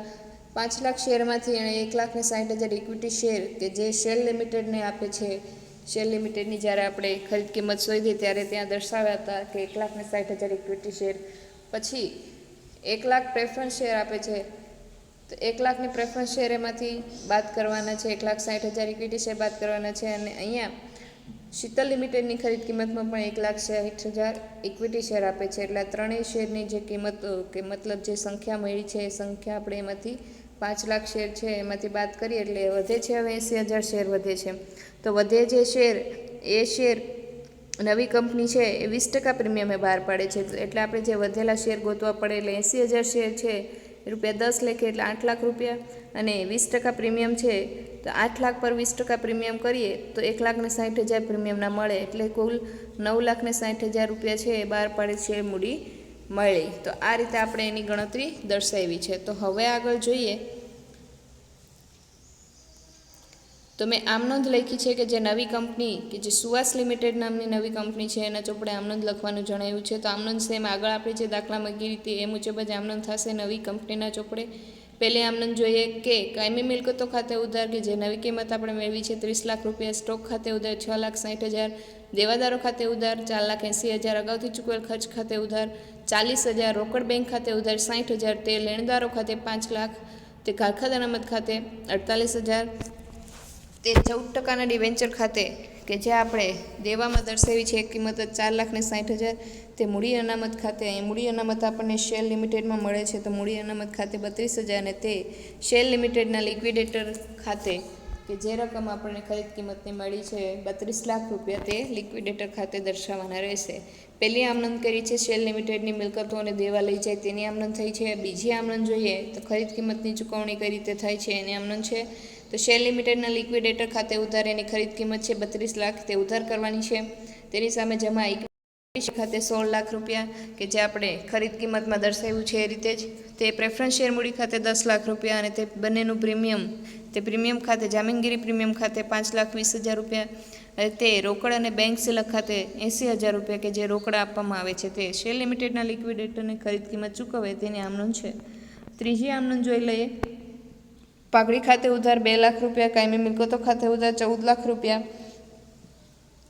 5 લાખ શેરમાંથી એણે 1,60,000 ઇક્વિટી શેર કે જે શેલ લિમિટેડને આપે છે. શેલ લિમિટેડની જ્યારે આપણે ખરીદ કિંમત શોધી ત્યારે ત્યાં દર્શાવ્યા હતા કે 1,60,000 ઇક્વિટી શેર. પછી 1 લાખ પ્રેફરન્સ શેર આપે છે. તો 1 લાખની પ્રેફરન્સ શેર એમાંથી બાદ કરવાના છે, 1,60,000 ઇક્વિટી શેર બાદ કરવાના છે. અને અહીંયા શીતલ લિમિટેડની ખરીદ કિંમતમાં પણ 1,60,000 ઇક્વિટી શેર આપે છે. એટલે ત્રણેય શેરની જે કિંમત કે મતલબ જે સંખ્યા મળી છે એ સંખ્યા આપણે એમાંથી 5 લાખ શેર છે એમાંથી બાદ કરીએ એટલે વધે છે હવે 80,000 શેર વધે છે. તો વધે જે શેર એ શેર નવી કંપની છે એ 20% પ્રીમિયમે બહાર પાડે છે. એટલે આપણે જે વધેલા શેર ગોતવા પડે, એટલે 80,000 શેર છે ₹10 લેખે એટલે 8 લાખ રૂપિયા, અને 20% પ્રીમિયમ છે તો 8 લાખ પર 20% પ્રીમિયમ કરીએ તો 1,60,000 પ્રીમિયમના મળે, એટલે કુલ 9,60,000 રૂપિયા છે એ બહાર પાડે છે મૂડી મળી. તો આ રીતે આપણે એની ગણતરી દર્શાવી છે. તો હવે આગળ જોઈએ તો મેં આમ નોંધ લખી છે કે જે નવી કંપની કે જે સુવાસ લિમિટેડ નામની નવી કંપની છે એના ચોપડે આમ નોંધ લખવાનું જણાવ્યું છે. તો આમ નોંધ સેમ આગળ આપણે જે દાખલામાં ગઈ રીતે એ મુજબ જ આમ નોંધ થશે નવી કંપનીના ચોપડે. પહેલે આમ નોંધ જોઈએ કે કાયમી મિલકતો ખાતે ઉધાર કે જે નવી કિંમત આપણે મેળવી છે 30 લાખ રૂપિયા, સ્ટોક ખાતે ઉધાર 6,60,000, દેવાદારો ખાતે ઉધાર 4,80,000, અગાઉથી ચૂકવેલ ખર્ચ ખાતે ઉધાર 40,000, રોકડ બેંક ખાતે ઉધાર 60,000, તે લેણદારો ખાતે 5 લાખ, તે કારખાના અનામત ખાતે 48,000, તે 14%ના ડિવેન્ચર ખાતે કે જે આપણે દેવામાં દર્શાવી છે એક કિંમત 4,60,000, તે મૂડી અનામત ખાતે, અહીં મૂડી અનામત આપણને શેલ લિમિટેડમાં મળે છે તો મૂડી અનામત ખાતે 32,000, અને તે શેલ લિમિટેડના લિક્વિડેટર ખાતે કે જે રકમ આપણને ખરીદ કિંમતની મળી છે 32 લાખ રૂપિયા, તે લિક્વિડેટર ખાતે દર્શાવવાના રહેશે. પહેલી આમનોંધ કરી છે શેલ લિમિટેડની મિલકતો અને દેવા લઈ જાય તેની આમનોંધ થઈ છે. બીજી આમનોંધ જોઈએ તો ખરીદ કિંમતની ચૂકવણી કઈ રીતે થાય છે એની આમનોંધ છે. તો શેલ લિમિટેડના લિક્વિડેટર ખાતે ઉધાર એની ખરીદ કિંમત છે 32 લાખ, તે ઉધાર કરવાની છે. તેની સામે જમા ઇક્વિટી ખાતે 16 લાખ રૂપિયા કે જે આપણે ખરીદ કિંમતમાં દર્શાવ્યું છે એ રીતે જ. તે પ્રેફરન્સ શેર મૂડી ખાતે 10 લાખ રૂપિયા, અને તે બંનેનું પ્રીમિયમ, તે પ્રીમિયમ ખાતે જામીનગીરી પ્રીમિયમ ખાતે 5,20,000 રૂપિયા, અને તે રોકડ અને બેંક સિલક ખાતે 80,000 રૂપિયા કે જે રોકડા આપવામાં આવે છે તે શેલ લિમિટેડના લિક્વિડેટરને ખરીદ કિંમત ચૂકવે તેની આમનોંધ છે. ત્રીજી આમનોંધ જોઈ લઈએ. પાઘડી ખાતે ઉધાર 2 લાખ રૂપિયા, કાયમી મિલકતો ખાતે ઉધાર 14 લાખ રૂપિયા,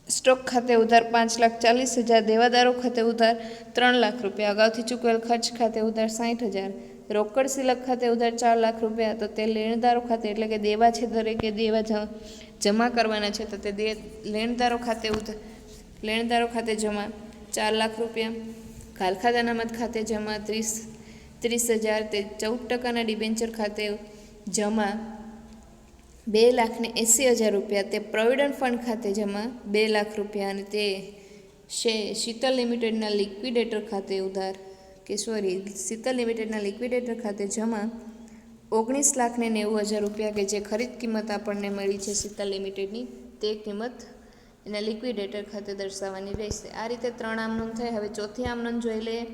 સ્ટોક ખાતે ઉધાર 5,40,000, દેવાદારો ખાતે ઉધાર 3 લાખ રૂપિયા, અગાઉથી ચૂકવેલ ખર્ચ ખાતે ઉધાર 60,000, રોકડ સિલક ખાતે ઉધાર 4 લાખ રૂપિયા, તો તે લેણદારો ખાતે એટલે કે દેવા છે દરેકે દેવા જમા કરવાના છે તો તે લેણદારો ખાતે જમા 4 લાખ રૂપિયા, કારખાના અનામત ખાતે જમા 30,000, તે 14%ના ડિબેન્ચર ખાતે જમા 2,80,000 રૂપિયા, તે પ્રોવિડન્ટ ફંડ ખાતે જમા 2 લાખ રૂપિયા, અને તે શીતલ લિમિટેડના લિક્વિડેટર ખાતે ઉધાર શીતલ લિમિટેડના લિક્વિડેટર ખાતે જમા 19,90,000 રૂપિયા કે જે ખરીદ કિંમત આપણને મળી છે શીતલ લિમિટેડની, તે કિંમત એના લિક્વિડેટર ખાતે દર્શાવવાની રહેશે. આ રીતે 3 આમનોંધ થાય. હવે ચોથી આમનોંધ જોઈ લઈએ.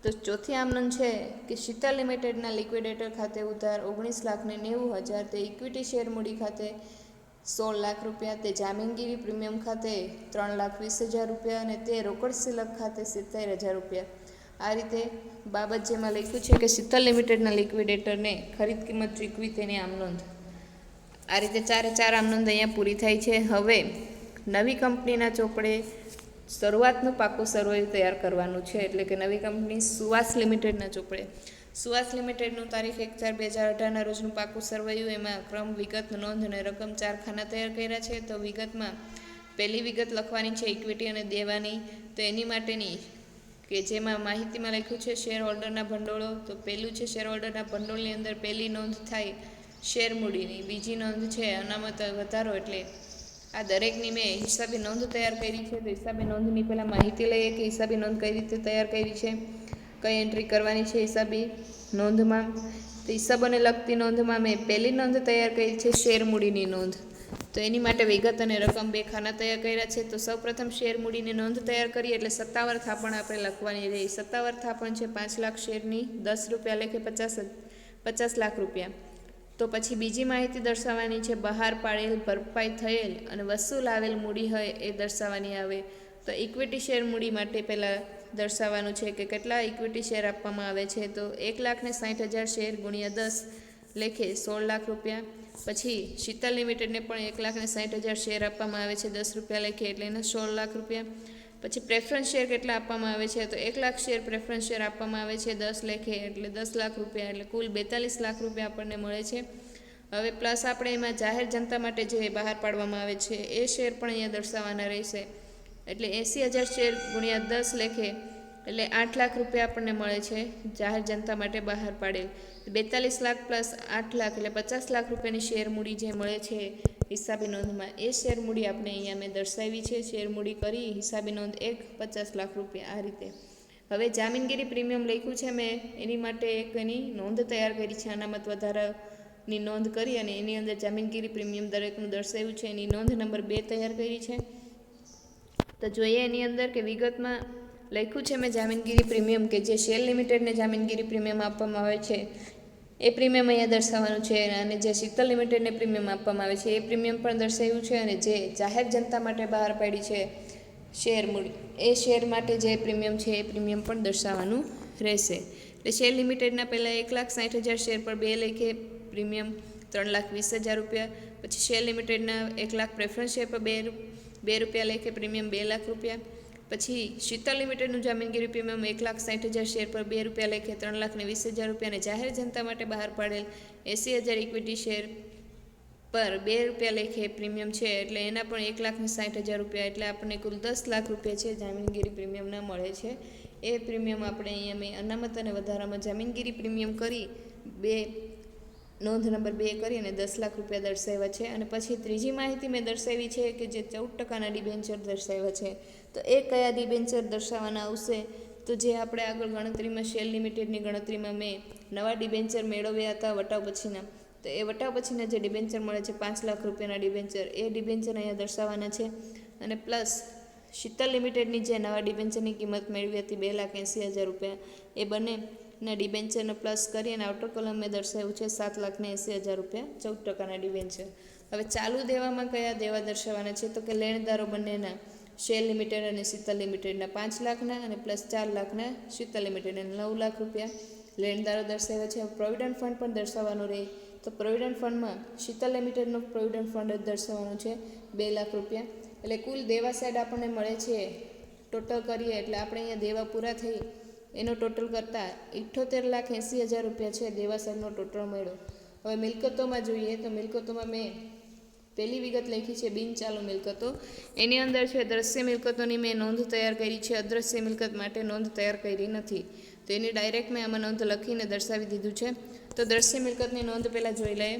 તો ચોથી આમ નોંધ છે કે શીતલ લિમિટેડના લિક્વિડેટર ખાતે ઉધાર 19,90,000, તે ઇક્વિટી શેર મૂડી ખાતે 16 લાખ રૂપિયા, તે જામીનગીરી પ્રીમિયમ ખાતે 3,20,000 રૂપિયા અને તે રોકડ સિલક ખાતે 70,000 રૂપિયા. આ રીતે બાબત જેમાં લખ્યું છે કે શીતલ લિમિટેડના લિક્વિડેટરને ખરીદ કિંમત ચૂકવી તેની આમ નોંધ. આ રીતે 4 આમ નોંધ અહીંયા પૂરી થાય છે. હવે નવી કંપનીના ચોપડે શરૂઆતનું પાકું સરવૈયું તૈયાર કરવાનું છે, એટલે કે નવી કંપની સુવાસ લિમિટેડના ચોપડે. સુવાસ લિમિટેડનું તારીખ 1/4/2018ના રોજનું પાકું સરવૈયું, એમાં ક્રમ, વિગત, નોંધ અને રકમ 4 ખાના તૈયાર કર્યા છે. તો વિગતમાં પહેલી વિગત લખવાની છે ઇક્વિટી અને દેવાની, તો એની માટેની કે જેમાં માહિતીમાં લખ્યું છે શેર હોલ્ડરના ભંડોળો. તો પહેલું છે શેર હોલ્ડરના ભંડોળની અંદર પહેલી નોંધ થાય શેર મૂડીની, બીજી નોંધ છે અનામત વધારો, એટલે આ દરેકની મેં હિસાબી નોંધ તૈયાર કરી છે. તો હિસાબી નોંધની પહેલાં માહિતી લઈએ કે હિસાબી નોંધ કઈ રીતે તૈયાર કરી છે, કઈ એન્ટ્રી કરવાની છે હિસાબી નોંધમાં. તો હિસાબોને લગતી નોંધમાં મેં પહેલી નોંધ તૈયાર કરી છે શેર મૂડીની નોંધ. તો એની માટે વિગત અને રકમ 2 ખાના તૈયાર કર્યા છે. તો સૌપ્રથમ શેર મૂડીની નોંધ તૈયાર કરીએ એટલે સત્તાવાર થાપણ આપણે લખવાની રહી. સત્તાવાર થાપણ છે 5 લાખ શેરની 10 રૂપિયા લેખે 50 લાખ રૂપિયા. તો પછી બીજી માહિતી દર્શાવવાની છે બહાર પાડેલ, ભરપાઈ થયેલ અને વસૂલ આવેલ મૂડી હોય એ દર્શાવવાની આવે. તો ઇક્વિટી શેર મૂડી માટે પહેલાં દર્શાવવાનું છે કે કેટલા ઇક્વિટી શેર આપવામાં આવે છે. તો 1,60,000 શેર ગુણ્યા 10 લેખે 16 લાખ રૂપિયા. પછી શીતલ લિમિટેડને પણ 1,60,000 શેર આપવામાં આવે છે 10 રૂપિયા લેખે, એટલે એના 16 લાખ રૂપિયા. પછી પ્રેફરન્સ શેર કેટલા આપવામાં આવે છે, તો 1 લાખ શેર પ્રેફરન્સ શેર આપવામાં આવે છે 10 લેખે, એટલે 10 લાખ રૂપિયા, એટલે કુલ 42 લાખ રૂપિયા આપણને મળે છે. હવે પ્લસ આપણે એમાં જાહેર જનતા માટે જે બહાર પાડવામાં આવે છે એ શેર પણ અહીંયા દર્શાવવાના રહેશે. એટલે 80,000 શેર ગુણ્યા 10 લેખે, એટલે 8 લાખ રૂપિયા આપણને મળે છે જાહેર જનતા માટે બહાર પાડેલ. 42 લાખ પ્લસ 8 લાખ એટલે 50 લાખ રૂપિયાની શેર મૂડી જે મળે છે હિસાબી નોંધમાં, એ શેર મૂડી આપણે અહીંયા મેં દર્શાવી છે. શેર મૂડી કરી હિસાબી નોંધ 50 લાખ રૂપિયા આ રીતે. હવે જામીનગીરી પ્રીમિયમ લખ્યું છે મેં, એની માટે એક એની નોંધ તૈયાર કરી છે, અનામત વધારાની નોંધ કરી અને એની અંદર જામીનગીરી પ્રીમિયમ દરેકનું દર્શાવ્યું છે. એની નોંધ નંબર 2 તૈયાર કરી છે. તો જોઈએ એની અંદર કે વિગતમાં લખ્યું છે મેં જામીનગીરી પ્રીમિયમ કે જે શેર લિમિટેડને જામીનગીરી પ્રીમિયમ આપવામાં આવે છે એ પ્રીમિયમ અહીંયા દર્શાવવાનું છે, અને જે શીતલ લિમિટેડને પ્રીમિયમ આપવામાં આવે છે એ પ્રીમિયમ પણ દર્શાવ્યું છે. અને જે જાહેર જનતા માટે બહાર પાડી છે શેર મૂડી, એ શેર માટે જે પ્રીમિયમ છે એ પ્રીમિયમ પણ દર્શાવવાનું રહેશે. એટલે શેર લિમિટેડના પહેલાં 1,60,000 શેર પર 2 લેખે પ્રીમિયમ 3,20,000 રૂપિયા. પછી શેર લિમિટેડના 1 લાખ પ્રેફરન્સ શેર પર 2 રૂપિયા લેખે પ્રીમિયમ 2 લાખ રૂપિયા. પછી શીતલ લિમિટેડનું જામીનગીરી પ્રીમિયમ 1,60,000 શેર પર 2 રૂપિયા લેખે 3,20,000 રૂપિયા, અને જાહેર જનતા માટે બહાર પાડેલ 80,000 ઇક્વિટી શેર પર 2 રૂપિયા લેખે પ્રીમિયમ છે, એટલે એના પણ 1,60,000 રૂપિયા, એટલે આપણને કુલ 10 લાખ રૂપિયા છે જામીનગીરી પ્રીમિયમના મળે છે. એ પ્રીમિયમ આપણે અહીંયા મેં અનામત અને વધારામાં જામીનગીરી પ્રીમિયમ કરી નોંધ નંબર 2 કરી અને 10 લાખ રૂપિયા દર્શાવ્યા છે. અને પછી ત્રીજી માહિતી મેં દર્શાવી છે કે જે 14% ડિબેન્ચર દર્શાવ્યા છે. તો એ કયા ડિબેન્ચર દર્શાવવાના આવશે, તો જે આપણે આગળ ગણતરીમાં શેર લિમિટેડની ગણતરીમાં મેં નવા ડિબેન્ચર મેળવ્યા હતા વટાવ પછીના, તો એ વટાવ પછીના જે ડિબેન્ચર મળે છે 5 લાખ રૂપિયાના ડિબેન્ચર, એ ડિબેન્ચર અહીંયા દર્શાવવાના છે. અને પ્લસ શીતલ લિમિટેડની જે નવા ડિબેન્ચરની કિંમત મેળવી હતી 2,80,000 રૂપિયા, એ બંનેના ડિબેન્ચરને પ્લસ કરી અને આઉટર કોલમ મેં દર્શાવ્યું છે 7,80,000 રૂપિયા 14%ના ડિબેન્ચર. હવે ચાલુ દેવામાં કયા દેવા દર્શાવવાના છે, તો કે લેણદારો બંનેના શેર લિમિટેડ અને શીતલ લિમિટેડના 5 લાખના અને પ્લસ 4 લાખના શીતલ લિમિટેડના 9 લાખ રૂપિયા લેણદારો દર્શાવ્યા છે. પ્રોવિડન્ટ ફંડ પણ દર્શાવવાનું રહે. તો પ્રોવિડન્ટ ફંડમાં શીતલ લિમિટેડનું પ્રોવિડન્ટ ફંડ જ દર્શાવવાનું છે 2 લાખ રૂપિયા. એટલે કુલ દેવા સાઈડ આપણને મળે છે ટોટલ કરીએ એટલે આપણે અહીંયા દેવા પૂરા થઈ એનો ટોટલ કરતાં 78,80,000 રૂપિયા છે દેવા સાઈડનો ટોટલ મળ્યો. હવે મિલકતોમાં જોઈએ તો મિલકતોમાં મેં પહેલી વિગત લખી છે બિનચાલુ મિલકતો. એની અંદર છે દ્રશ્ય મિલકતોની મેં નોંધ તૈયાર કરી છે, અદ્રશ્ય મિલકત માટે નોંધ તૈયાર કરી નથી. તો એની ડાયરેક્ટ મેં આમાં નોંધ લખીને દર્શાવી દીધું છે. તો દ્રશ્ય મિલકતની નોંધ પહેલાં જોઈ લઈએ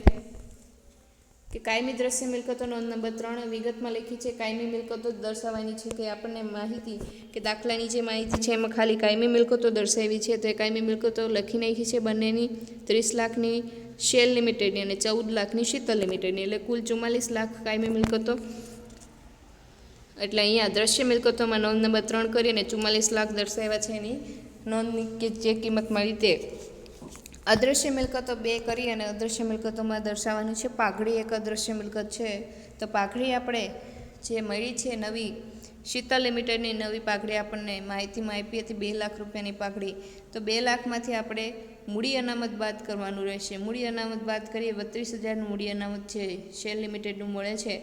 કે કાયમી દ્રશ્ય મિલકતો નોંધ નંબર 3 વિગતમાં લખી છે કાયમી મિલકતો દર્શાવવાની છે. કે આપણને માહિતી કે દાખલાની જે માહિતી છે એમાં ખાલી કાયમી મિલકતો દર્શાવી છે, તો એ કાયમી મિલકતો લખી નાખી છે બંનેની. 30 લાખની શેર લિમિટેડની અને 14 લાખની શીતલ લિમિટેડની, એટલે કુલ 44 લાખ કાયમી મિલકતો. એટલે અહીંયા દ્રશ્ય મિલકતોમાં નોંધ નંબર 3 કરી અને 44 લાખ દર્શાવ્યા છે એની નોંધની કે જે કિંમત મળી તે અદૃશ્ય મિલકતો 2 કરી અને અદૃશ્ય મિલકતોમાં દર્શાવવાનું છે. પાઘડી એક અદૃશ્ય મિલકત છે, તો પાઘડી આપણે જે મળી છે નવી શીતલ લિમિટેડની નવી પાઘડી આપણને માહિતીમાં આપી હતી 2 લાખ રૂપિયાની પાઘડી. તો 2 લાખમાંથી આપણે મૂડી અનામત બાદ કરવાનું રહેશે. મૂડી અનામત બાદ કરીએ 32,000નું મૂડી અનામત છે શેલ લિમિટેડનું મળે છે.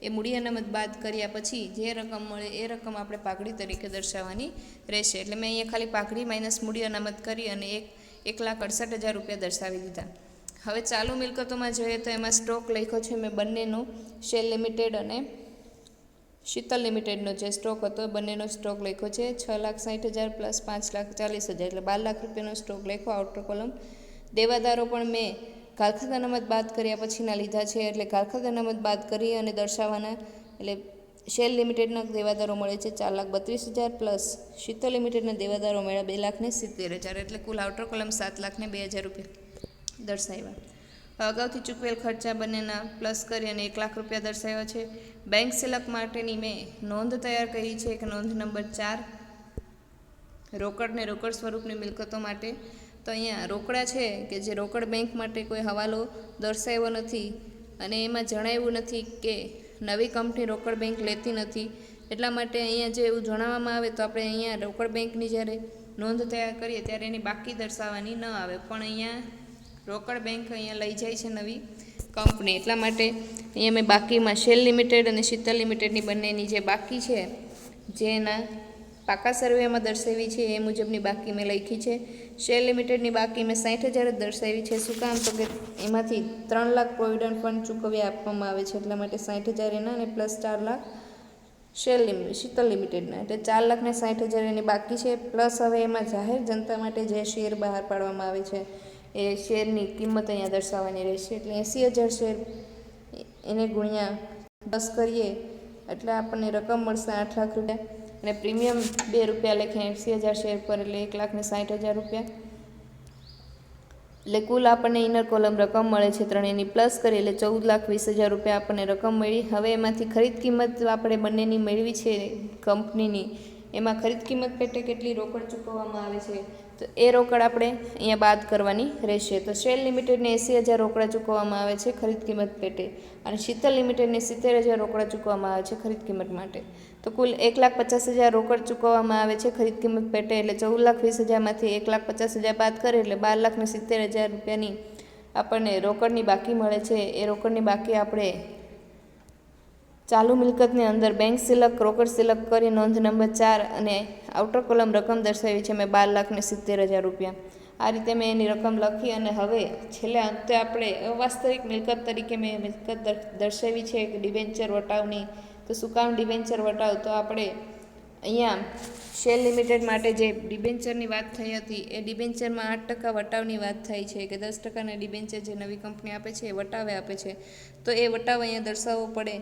એ મૂડી અનામત બાદ કર્યા પછી જે રકમ મળે એ રકમ આપણે પાઘડી તરીકે દર્શાવવાની રહેશે. એટલે મેં અહીંયા ખાલી પાઘડી માઇનસ મૂડી અનામત કરી અને 1,68,000 રૂપિયા દર્શાવી દીધા. હવે ચાલુ મિલકતોમાં જોઈએ તો એમાં સ્ટોક લખ્યો છે મેં બંનેનો, શેલ લિમિટેડ અને શીતલ લિમિટેડનો જે સ્ટોક હતો બંનેનો સ્ટોક લખ્યો છે 6,60,000 પ્લસ 5,40,000 એટલે 12 લાખ રૂપિયાનો સ્ટોક લખ્યો આઉટર કોલમ. દેવાદારો પણ મેં ગાલખાત અનામત બાદ કર્યા પછીના લીધા છે, એટલે ગાલખાત અનામત બાદ કરી અને દર્શાવવાના. એટલે શેલ લિમિટેડના દેવાદારો મળે છે 4,32,000 પ્લસ શીતલ લિમિટેડના દેવાદારો મળ્યા 2,70,000 એટલે કુલ આઉટર કોલમ 7,02,000 રૂપિયા દર્શાવ્યા. અગાઉથી ચૂકવેલ ખર્ચા બંનેના પ્લસ કરી અને 1 લાખ રૂપિયા દર્શાવ્યા છે. બેંક સિલક માટેની મેં નોંધ તૈયાર કરી છે કે નોંધ નંબર 4 રોકડ ને રોકડ સ્વરૂપની મિલકતો માટે. તો અહીંયા રોકડા છે કે જે રોકડ બેંક માટે કોઈ હવાલો દર્શાવ્યો નથી અને એમાં જણાવ્યું નથી કે નવી કંપની રોકડ બેંક લેતી નથી. એટલા માટે અહીંયા જે એવું જણાવવામાં આવે તો આપણે અહીંયા રોકડ બેંકની જ્યારે નોંધ તૈયાર કરીએ ત્યારે એની બાકી દર્શાવવાની ન આવે, પણ અહીંયા રોકડ બેંક અહીંયા લઈ જાય છે નવી કંપની. એટલા માટે અહીંયા મેં બાકીમાં શેલ લિમિટેડ અને શીતલ લિમિટેડની બંનેની જે બાકી છે જે એના પાકા સર્વેમાં દર્શાવી છે એ મુજબની બાકી મેં લખી છે. શેલ લિમિટેડની બાકી મેં 60,000 જ દર્શાવી છે. શું કામ? તો કે એમાંથી 3 લાખ પ્રોવિડન્ટ ફંડ ચૂકવ્યા આપવામાં આવે છે, એટલા માટે 60,000 એના અને પ્લસ 4 લાખ શીતલ લિમિટેડના, એટલે 4,60,000 એની બાકી છે. પ્લસ હવે એમાં જાહેર જનતા માટે જે શેર બહાર પાડવામાં આવે છે એ શેરની કિંમત અહીંયા દર્શાવવાની રહેશે. એટલે 80,000 શેર એને ગુણ્યા 10 કરીએ એટલે આપણને રકમ મળશે 8 લાખ રૂપિયા અને પ્રીમિયમ 2 રૂપિયા લેખે 80,000 શેર પર એટલે 1,60,000 રૂપિયા. એટલે કુલ આપણને ઇનર કોલમ રકમ મળે છે ત્રણેયની પ્લસ કરી એટલે 14,20,000 રૂપિયા આપણને રકમ મળી. હવે એમાંથી ખરીદ કિંમત આપણે બંનેની મેળવી છે કંપનીની, એમાં ખરીદ કિંમત પેટે કેટલી રોકડ ચૂકવવામાં આવે છે તો એ રોકડ આપણે અહીંયા બાદ કરવાની રહેશે. તો શેલ લિમિટેડને 80,000 રોકડા ચૂકવવામાં આવે છે ખરીદ કિંમત પેટે અને શીતલ લિમિટેડને 70,000 રોકડા ચૂકવવામાં આવે છે ખરીદ કિંમત માટે. તો કુલ 1,50,000 રોકડ ચૂકવવામાં આવે છે ખરીદ કિંમત પેટે, એટલે 14,20,000માંથી 1,50,000 બાદ કરે એટલે 12,70,000 રૂપિયાની આપણને રોકડની બાકી મળે છે. એ રોકડની બાકી આપણે ચાલુ મિલકતની અંદર બેંક સિલક રોકડ સિલક કરી નોંધ નંબર 4 અને આઉટર કોલમ રકમ દર્શાવી છે મેં 12,70,000 રૂપિયા. આ રીતે મેં એની રકમ લખી અને હવે છેલ્લે અંતે આપણે અવાસ્તવિક મિલકત તરીકે મેં મિલકત દર્શાવી છે કે ડિબેન્ચર વટાવની. તો શું કામ ડિબેન્ચર વટાવ? તો આપણે અહીંયા શેલ લિમિટેડ માટે જે ડિબેન્ચરની વાત થઈ હતી એ ડિબેન્ચરમાં 8% વટાવની વાત થાય છે કે 10%ના ડિબેન્ચર જે નવી કંપની આપે છે એ વટાવે આપે છે. તો એ વટાવ અહીંયા દર્શાવવો પડે.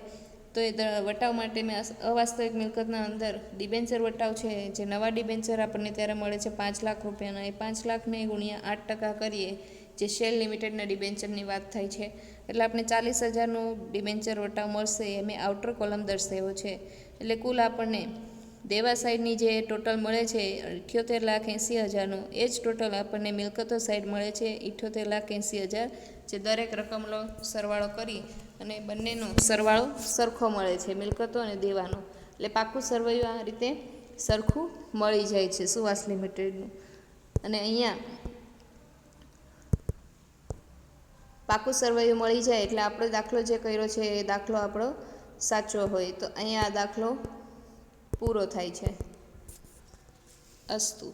તો એ વટાવ માટે મેં અવાસ્તવિક મિલકતના અંદર ડિબેન્ચર વટાવ છે જે નવા ડિબેન્ચર આપણને ત્યારે મળે છે 5 લાખ રૂપિયાના, એ 5 લાખને ગુણ્યા 8% કરીએ જે શેલ લિમિટેડના ડિબેન્ચરની વાત થાય છે એટલે આપણે 40,000નું ડિબેન્ચર વટાવ મળશે. એ મેં આઉટર કોલમ દર્શાવ્યો છે. એટલે કુલ આપણને દેવા સાઈડની જે ટોટલ મળે છે 78,80,000નું, એ જ ટોટલ આપણને મિલકતો સાઈડ મળે છે 78,80,000, જે દરેક રકમનો સરવાળો કરી અને બંનેનો સરવાળો સરખો મળે છે મિલકતો અને દેવાનો. એટલે પાકું સરવૈયું આ રીતે સરખું મળી જાય છે સુવાસ લિમિટેડનું. અને અહીંયા પાકું સરવૈયું મળી જાય એટલે આપણો દાખલો જે કર્યો છે એ દાખલો આપણો સાચો હોય. તો અહીંયા આ દાખલો પૂરો થાય છે. અસ્તુ.